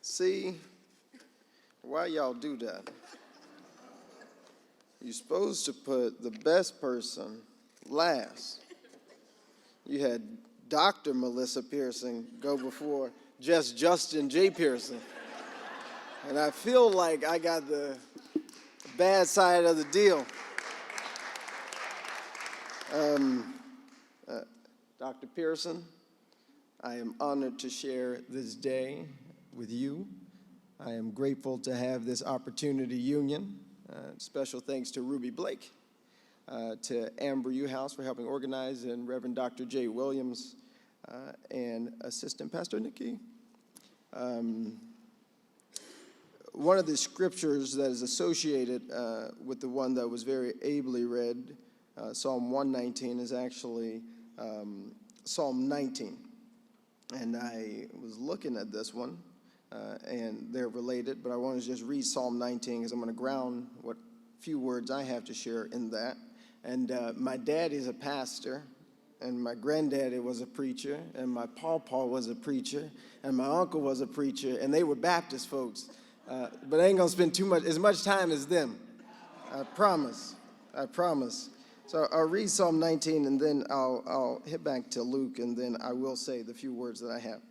See, why y'all do that? You're supposed to put the best person last. You had Dr. Melissa Pearson go before just Justin J. Pearson. And I feel like I got the bad side of the deal. Dr. Pearson, I am honored to share this day with you. I am grateful to have this opportunity union. Special thanks to Ruby Blake, to Amber Uhouse for helping organize, and Reverend Dr. Jay Williams, and Assistant Pastor Nikki. One of the scriptures that is associated with the one that was very ably read, Psalm 119, is actually Psalm 19. And I was looking at this one, and they're related, but I want to just read Psalm 19 because I'm going to ground what few words I have to share in that. And my daddy's a pastor, and my granddaddy was a preacher, and my pawpaw was a preacher, and my uncle was a preacher, and they were Baptist folks. But I ain't going to spend as much time as them. I promise. I promise. So I'll read Psalm 19, and then I'll hit back to Luke, and then I will say the few words that I have.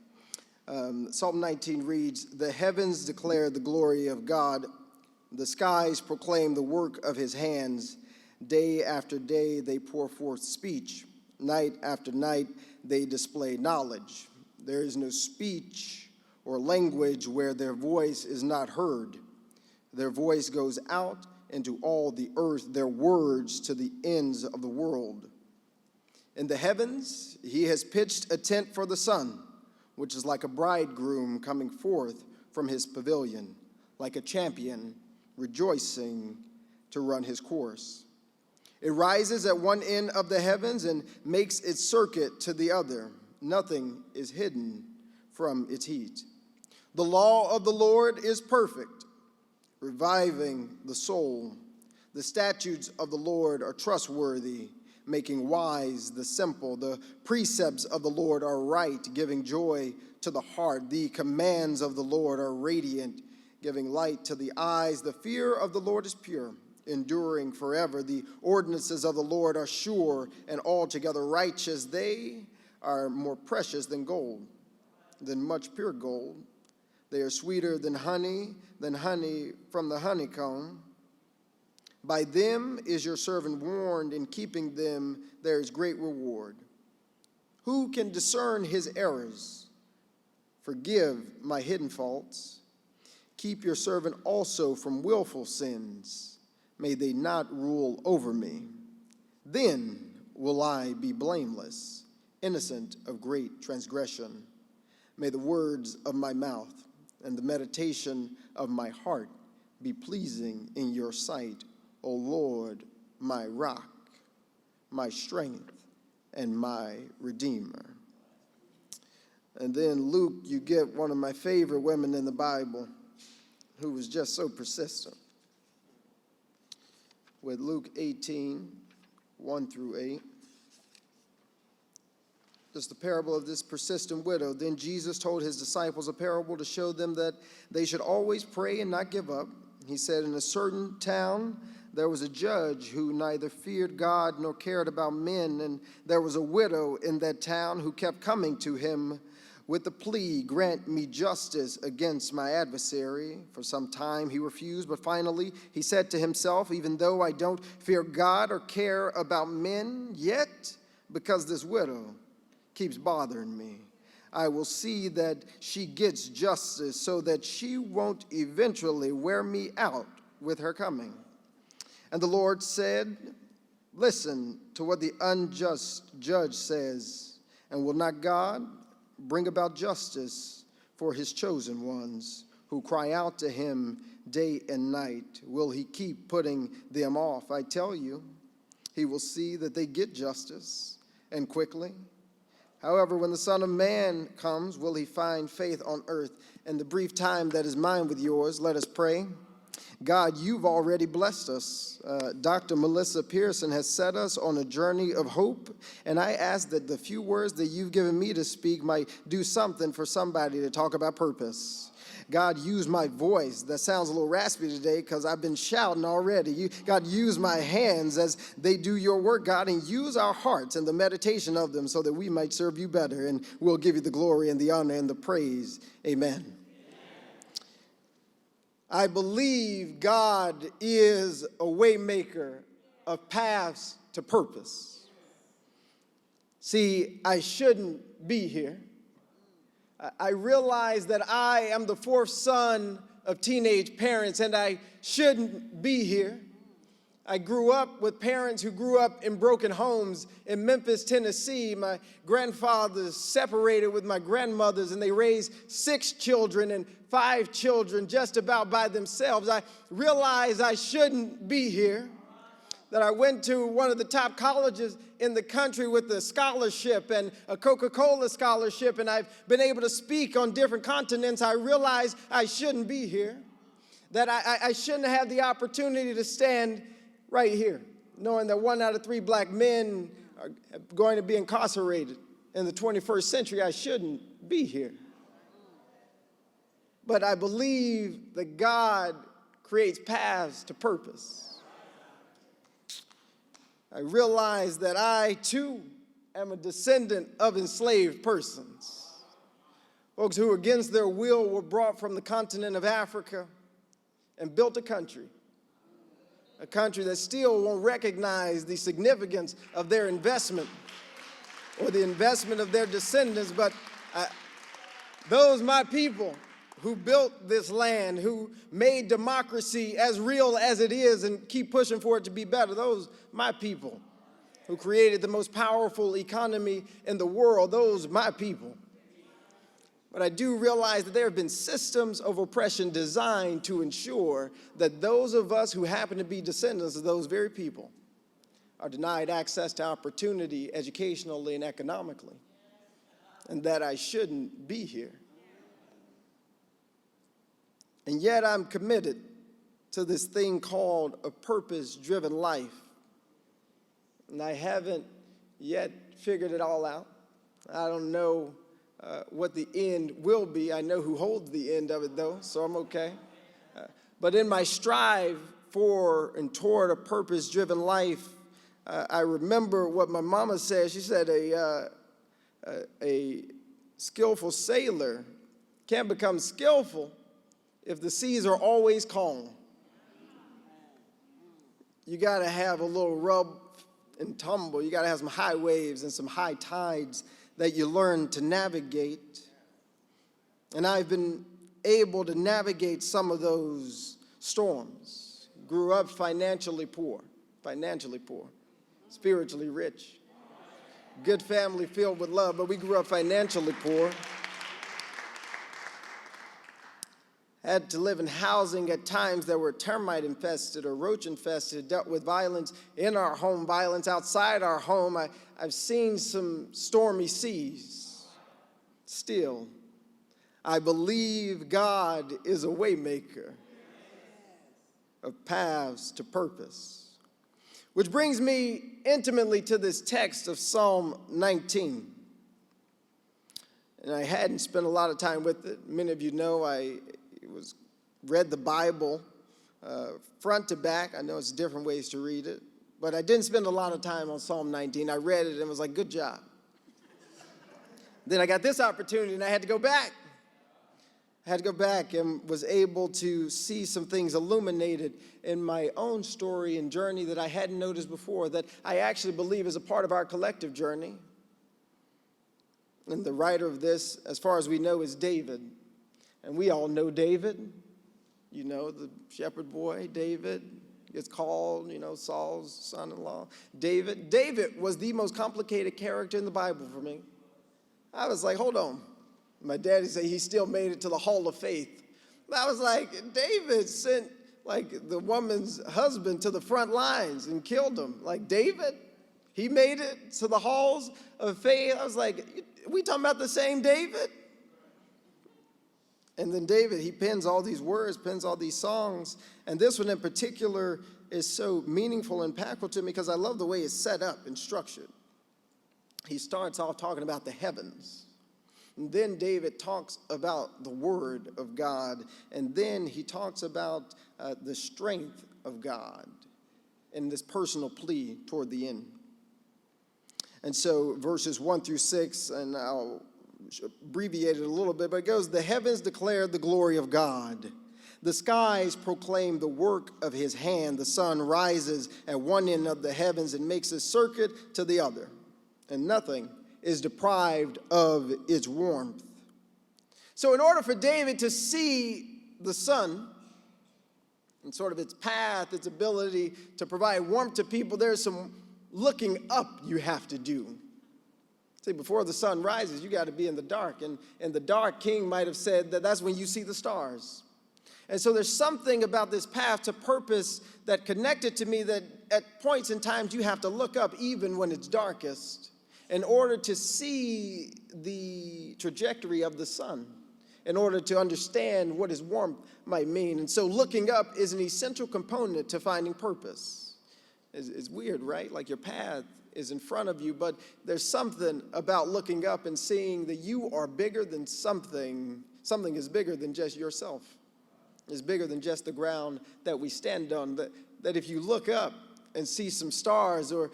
Psalm 19 reads, "The heavens declare the glory of God. The skies proclaim the work of his hands. Day after day they pour forth speech. Night after night they display knowledge. There is no speech or language where their voice is not heard. Their voice goes out into all the earth, their words to the ends of the world. In the heavens he has pitched a tent for the sun, which is like a bridegroom coming forth from his pavilion, like a champion rejoicing to run his course. It rises at one end of the heavens and makes its circuit to the other. Nothing is hidden from its heat. The law of the Lord is perfect, reviving the soul. The statutes of the Lord are trustworthy, making wise the simple. The precepts of the Lord are right, giving joy to the heart. The commands of the Lord are radiant, giving light to the eyes. The fear of the Lord is pure, enduring forever. The ordinances of the Lord are sure and altogether righteous. They are more precious than gold, than much pure gold. They are sweeter than honey from the honeycomb. By them is your servant warned. In keeping them there is great reward. Who can discern his errors? Forgive my hidden faults. Keep your servant also from willful sins. May they not rule over me. Then will I be blameless, innocent of great transgression. May the words of my mouth and the meditation of my heart be pleasing in your sight, O Lord, my rock, my strength, and my redeemer." And then Luke, you get one of my favorite women in the Bible who was just so persistent. With Luke 18, 1 through 8. Just the parable of this persistent widow. Then Jesus told his disciples a parable to show them that they should always pray and not give up. He said, in a certain town there was a judge who neither feared God nor cared about men, and there was a widow in that town who kept coming to him with the plea, "Grant me justice against my adversary." For some time he refused, but finally he said to himself, "Even though I don't fear God or care about men, yet because this widow keeps bothering me, I will see that she gets justice so that she won't eventually wear me out with her coming." And the Lord said, "Listen to what the unjust judge says, and will not God bring about justice for his chosen ones who cry out to him day and night? Will he keep putting them off? I tell you, he will see that they get justice, and quickly. However, when the Son of Man comes, will he find faith on earth?" In the brief time that is mine with yours, let us pray. God, you've already blessed us. Dr. Melissa Pearson has set us on a journey of hope, and I ask that the few words that you've given me to speak might do something for somebody to talk about purpose. God, use my voice. That sounds a little raspy today because I've been shouting already. God, use my hands as they do your work, God, and use our hearts and the meditation of them so that we might serve you better, and we'll give you the glory and the honor and the praise. Amen. I believe God is a way maker of paths to purpose. See, I shouldn't be here. I realize that I am the fourth son of teenage parents, and I shouldn't be here. I grew up with parents who grew up in broken homes in Memphis, Tennessee. My grandfathers separated with my grandmothers, and they raised 6 children and 5 children just about by themselves. I realized I shouldn't be here, that I went to one of the top colleges in the country with a scholarship and a Coca-Cola scholarship, and I've been able to speak on different continents. I realized I shouldn't be here, that I shouldn't have the opportunity to stand right here, knowing that 1 out of 3 black men are going to be incarcerated in the 21st century. I shouldn't be here. But I believe that God creates paths to purpose. I realize that I, too, am a descendant of enslaved persons. Folks who, against their will, were brought from the continent of Africa and built a country that still won't recognize the significance of their investment or the investment of their descendants. But those, my people, who built this land, who made democracy as real as it is and keep pushing for it to be better, those, my people, who created the most powerful economy in the world, those, my people. But I do realize that there have been systems of oppression designed to ensure that those of us who happen to be descendants of those very people are denied access to opportunity educationally and economically, and that I shouldn't be here. And yet I'm committed to this thing called a purpose-driven life. And I haven't yet figured it all out. I don't know what the end will be. I know who holds the end of it, though, so I'm okay. But in my strive for and toward a purpose-driven life, I remember what my mama said. She said a skillful sailor can't become skillful if the seas are always calm. You got to have a little rub and tumble. You got to have some high waves and some high tides that you learn to navigate. And I've been able to navigate some of those storms. Grew up financially poor, spiritually rich. Good family filled with love, but we grew up financially poor. Had to live in housing at times that were termite infested or roach infested, dealt with violence in our home, violence outside our home. I've seen some stormy seas. Still, I believe God is a way maker of paths to purpose. Which brings me intimately to this text of Psalm 19. And I hadn't spent a lot of time with it. Many of you know I read the Bible front to back. I know it's different ways to read it, but I didn't spend a lot of time on Psalm 19. I read it and was like, good job. Then I got this opportunity and I had to go back. I had to go back and was able to see some things illuminated in my own story and journey that I hadn't noticed before, that I actually believe is a part of our collective journey. And the writer of this, as far as we know, is David. And we all know David, you know, the shepherd boy, David gets called, you know, Saul's son-in-law. David was the most complicated character in the Bible for me. I was like, hold on. My daddy said he still made it to the hall of faith. I was like, David sent like the woman's husband to the front lines and killed him. Like David, he made it to the halls of faith. I was like, we talking about the same David? And then David, he pens all these words, pens all these songs. And this one in particular is so meaningful and impactful to me because I love the way it's set up and structured. He starts off talking about the heavens. And then David talks about the word of God. And then he talks about the strength of God in this personal plea toward the end. And so verses 1 through 6, and I'll abbreviate it a little bit, but it goes, the heavens declare the glory of God. The skies proclaim the work of his hand. The sun rises at one end of the heavens and makes a circuit to the other, and nothing is deprived of its warmth. So in order for David to see the sun and sort of its path, its ability to provide warmth to people, there's some looking up you have to do. See, before the sun rises, you got to be in the dark. And in the dark, King might have said that that's when you see the stars. And so there's something about this path to purpose that connected to me that at points in times you have to look up even when it's darkest in order to see the trajectory of the sun, in order to understand what his warmth might mean. And so looking up is an essential component to finding purpose. It's weird, right? Like your path is in front of you, but there's something about looking up and seeing that you are bigger than something. Something is bigger than just yourself. It's bigger than just the ground that we stand on. That if you look up and see some stars or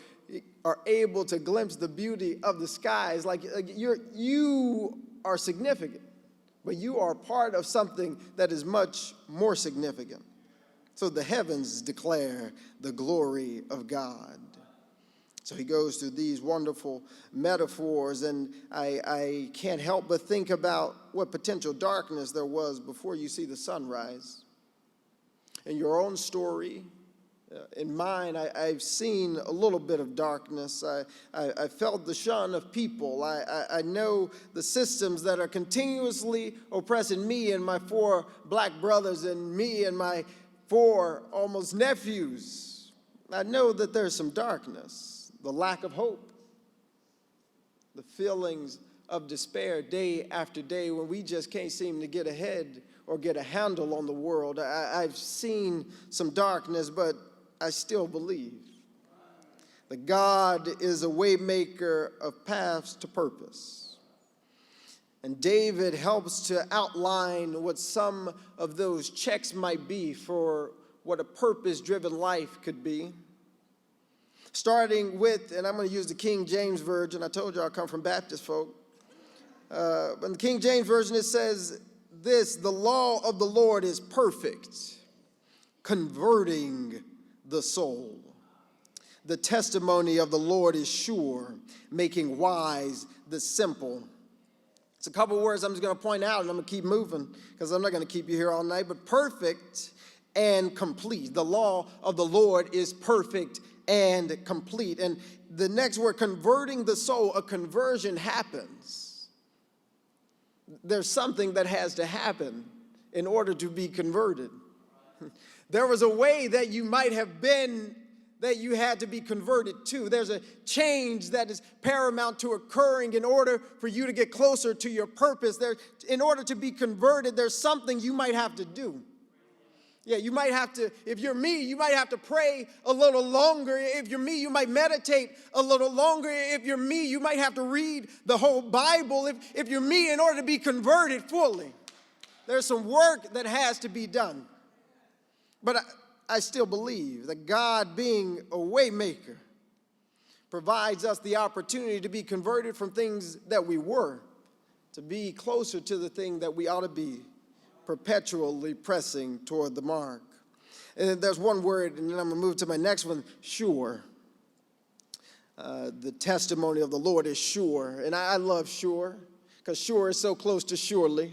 are able to glimpse the beauty of the skies, like you are significant, but you are part of something that is much more significant. So the heavens declare the glory of God. So he goes through these wonderful metaphors, and I can't help but think about what potential darkness there was before you see the sunrise. In your own story, in mine, I've seen a little bit of darkness. I felt the shun of people. I know the systems that are continuously oppressing me and my 4 black brothers and me and my 4 almost nephews. I know that there's some darkness. The lack of hope, the feelings of despair day after day when we just can't seem to get ahead or get a handle on the world. I've seen some darkness, but I still believe that God is a way maker of paths to purpose. And David helps to outline what some of those checks might be for what a purpose-driven life could be. Starting with, and I'm going to use the King James Version. I told you I come from Baptist folk. But in the King James Version, it says this: the law of the Lord is perfect, converting the soul. The testimony of the Lord is sure, making wise the simple. It's a couple words I'm just going to point out, and I'm going to keep moving because I'm not going to keep you here all night. But perfect and complete. The law of the Lord is perfect and complete. And the next word, converting the soul, a conversion happens. There's something that has to happen in order to be converted. There was a way that you might have been that you had to be converted to. There's a change that is paramount to occurring in order for you to get closer to your purpose. In order to be converted, there's something you might have to do. Yeah, you might have to, if you're me, you might have to pray a little longer. If you're me, you might meditate a little longer. If you're me, you might have to read the whole Bible. If you're me, in order to be converted fully, there's some work that has to be done. But I still believe that God, being a way maker, provides us the opportunity to be converted from things that we were, to be closer to the thing that we ought to be, perpetually pressing toward the mark. And there's one word, and then I'm going to move to my next one, sure. The testimony of the Lord is sure. And I love sure, because sure is so close to surely.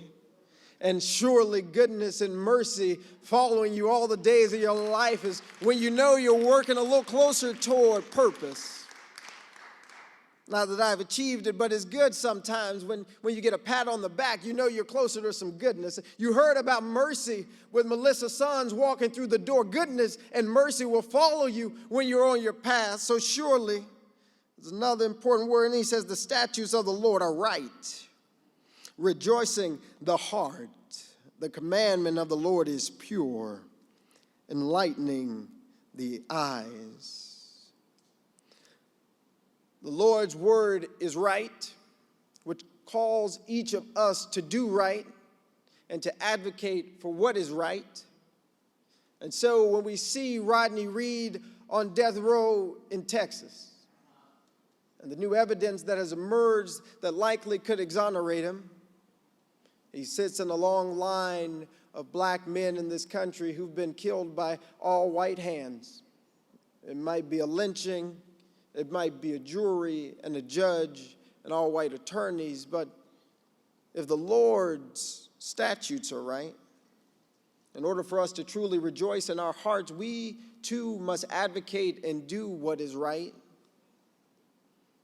And surely goodness and mercy following you all the days of your life is when you know you're working a little closer toward purpose. Not that I've achieved it, but it's good sometimes when you get a pat on the back, you know you're closer to some goodness. You heard about mercy with Melissa's sons walking through the door. Goodness and mercy will follow you when you're on your path. So surely, there's another important word, and he says the statutes of the Lord are right, rejoicing the heart. The commandment of the Lord is pure, enlightening the eyes. The Lord's word is right, which calls each of us to do right and to advocate for what is right. And so when we see Rodney Reed on death row in Texas, and the new evidence that has emerged that likely could exonerate him, he sits in a long line of black men in this country who've been killed by all white hands. It might be a lynching, it might be a jury and a judge and all white attorneys, but if the Lord's statutes are right, in order for us to truly rejoice in our hearts, we too must advocate and do what is right.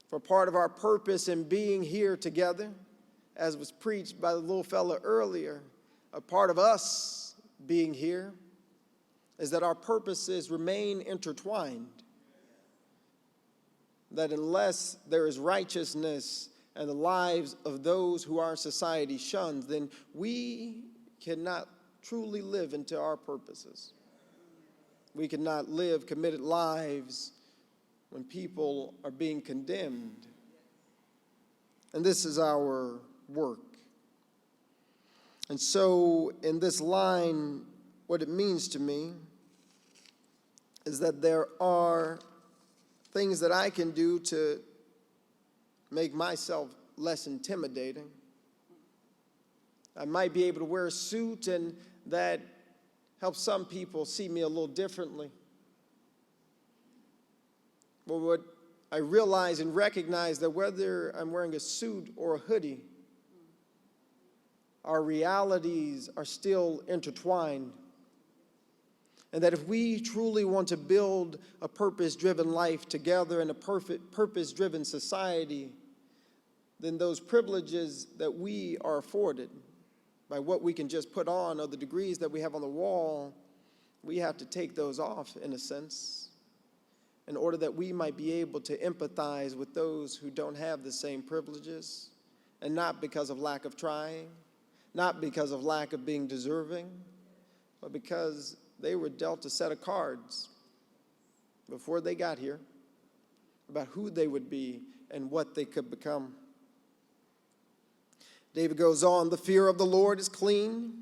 For part of our purpose in being here together, as was preached by the little fella earlier, a part of us being here is that our purposes remain intertwined. That unless there is righteousness in the lives of those who our society shuns, then we cannot truly live into our purposes. We cannot live committed lives when people are being condemned. And this is our work. And so in this line, what it means to me is that there are things that I can do to make myself less intimidating. I might be able to wear a suit, and that helps some people see me a little differently. But what I realize and recognize that whether I'm wearing a suit or a hoodie, our realities are still intertwined. And that if we truly want to build a purpose-driven life together in a perfect purpose-driven society, then those privileges that we are afforded by what we can just put on or the degrees that we have on the wall, we have to take those off in a sense in order that we might be able to empathize with those who don't have the same privileges, and not because of lack of trying, not because of lack of being deserving, but because they were dealt a set of cards before they got here about who they would be and what they could become. David goes on, the fear of the Lord is clean,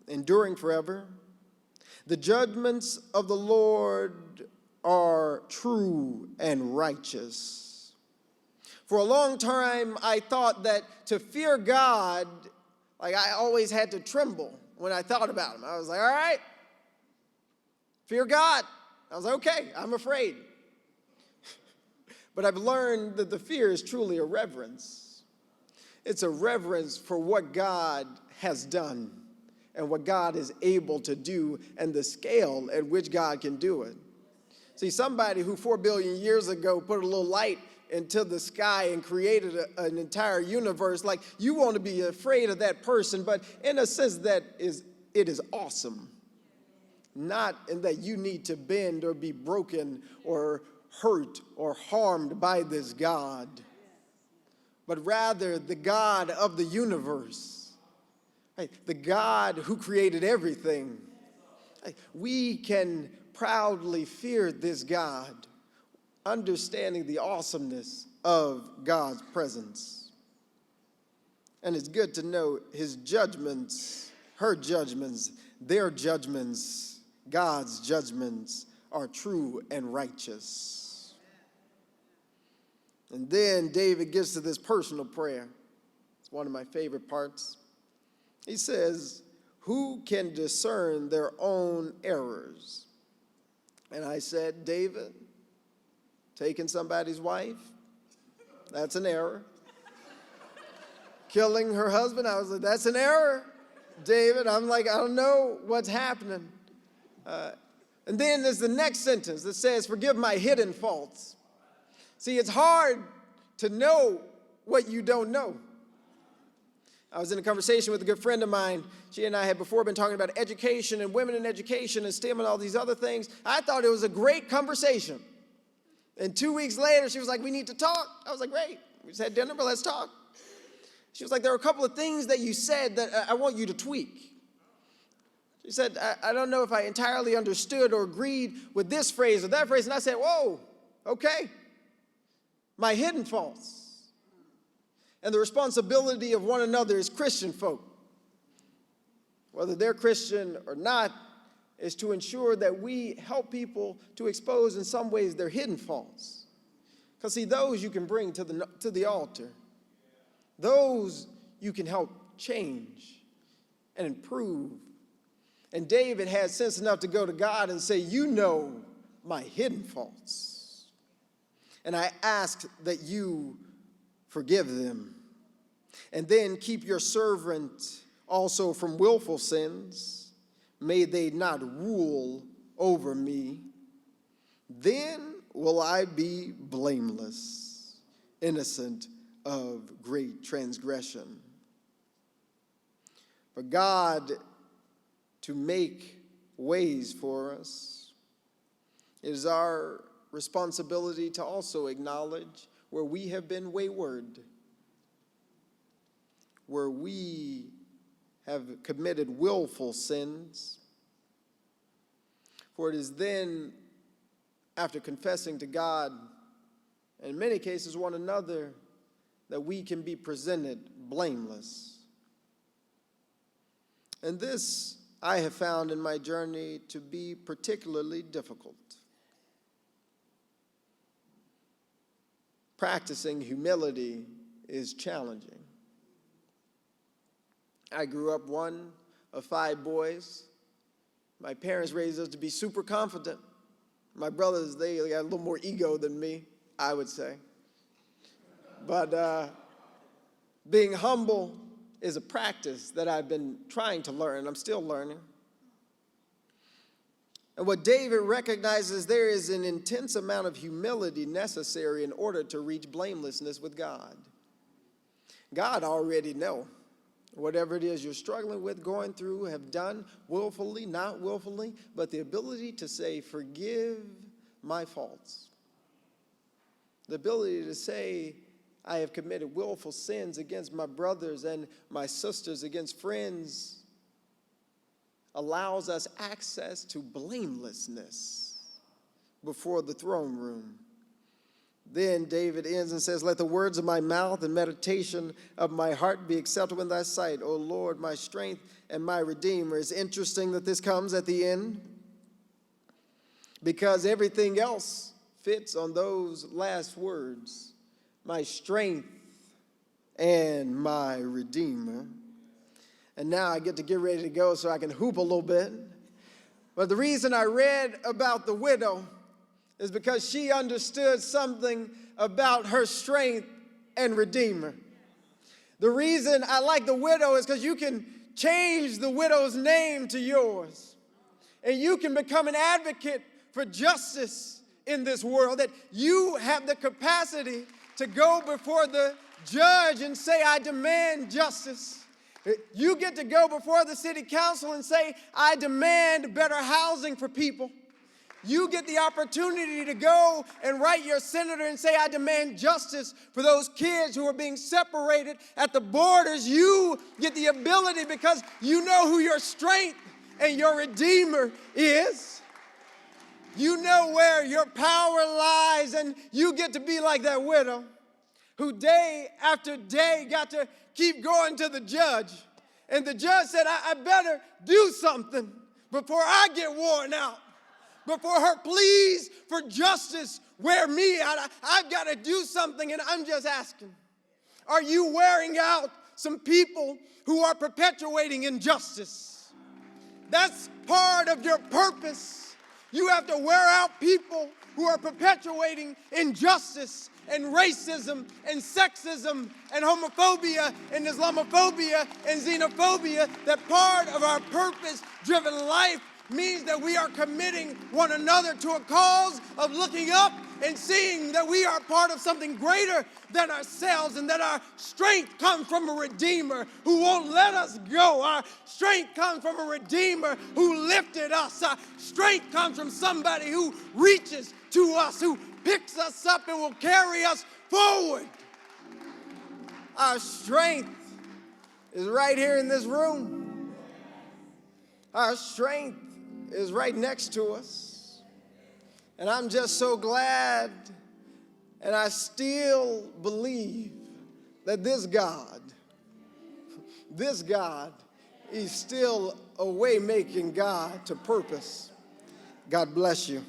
enduring forever. The judgments of the Lord are true and righteous. For a long time, I thought that to fear God, like I always had to tremble when I thought about him. I was like, all right, fear God. I was like, okay, I'm afraid. But I've learned that the fear is truly a reverence. It's a reverence for what God has done and what God is able to do and the scale at which God can do it. See, somebody who 4 billion years ago put a little light into the sky and created an entire universe, like you want to be afraid of that person, but in a sense that it is awesome. Not in that you need to bend or be broken or hurt or harmed by this God, but rather the God of the universe, right? The God who created everything. Right? We can proudly fear this God, understanding the awesomeness of God's presence. And it's good to know his judgments, her judgments, their judgments, God's judgments are true and righteous. And then David gets to this personal prayer. It's one of my favorite parts. He says, who can discern their own errors? And I said, David, taking somebody's wife, that's an error. Killing her husband, I was like, that's an error. David, I'm like, I don't know what's happening. And then there's the next sentence that says, forgive my hidden faults. See, it's hard to know what you don't know. I was in a conversation with a good friend of mine. She and I had before been talking about education and women in education and STEM and all these other things. I thought it was a great conversation. And 2 weeks later, she was like, we need to talk. I was like, great. We just had dinner, but let's talk. She was like, there are a couple of things that you said that I want you to tweak. She said, I don't know if I entirely understood or agreed with this phrase or that phrase. And I said, whoa, okay. My hidden faults. And the responsibility of one another as Christian folk, whether they're Christian or not, is to ensure that we help people to expose in some ways their hidden faults. Because see, those you can bring to the altar. Those you can help change and improve. And David had sense enough to go to God and say, you know my hidden faults. And I ask that you forgive them. And then keep your servant also from willful sins. May they not rule over me. Then will I be blameless, innocent of great transgression. For God to make ways for us, it is our responsibility to also acknowledge where we have been wayward, where we have committed willful sins. For it is then, after confessing to God, and in many cases one another, that we can be presented blameless. And this I have found in my journey to be particularly difficult. Practicing humility is challenging. I grew up one of 5 boys. My parents raised us to be super confident. My brothers, they got a little more ego than me, I would say. But being humble is a practice that I've been trying to learn. I'm still learning. And what David recognizes, there is an intense amount of humility necessary in order to reach blamelessness with God. God already knows. Whatever it is you're struggling with, going through, have done, willfully, not willfully, but the ability to say, forgive my faults. The ability to say, I have committed willful sins against my brothers and my sisters, against friends, allows us access to blamelessness before the throne room. Then David ends and says, let the words of my mouth and meditation of my heart be acceptable in thy sight, O Lord, my strength and my redeemer. It's interesting that this comes at the end, because everything else fits on those last words, my strength and my redeemer. And now I get to get ready to go so I can hoop a little bit. But the reason I read about the widow is because she understood something about her strength and redeemer. The reason I like the widow is because you can change the widow's name to yours. And you can become an advocate for justice in this world, that you have the capacity to go before the judge and say, I demand justice. You get to go before the city council and say, I demand better housing for people. You get the opportunity to go and write your senator and say, I demand justice for those kids who are being separated at the borders. You get the ability, because you know who your strength and your redeemer is. You know where your power lies, and you get to be like that widow who day after day got to keep going to the judge. And the judge said, I better do something before I get worn out. Before her pleas for justice wear me out. I've got to do something, and I'm just asking, are you wearing out some people who are perpetuating injustice? That's part of your purpose. You have to wear out people who are perpetuating injustice and racism and sexism and homophobia and Islamophobia and xenophobia. That part of our purpose-driven life means that we are committing one another to a cause of looking up and seeing that we are part of something greater than ourselves, and that our strength comes from a Redeemer who won't let us go. Our strength comes from a Redeemer who lifted us. Our strength comes from somebody who reaches to us, who picks us up and will carry us forward. Our strength is right here in this room. Our strength is right next to us. And I'm just so glad, and I still believe that this God, He's still a way-making God to purpose. God bless you.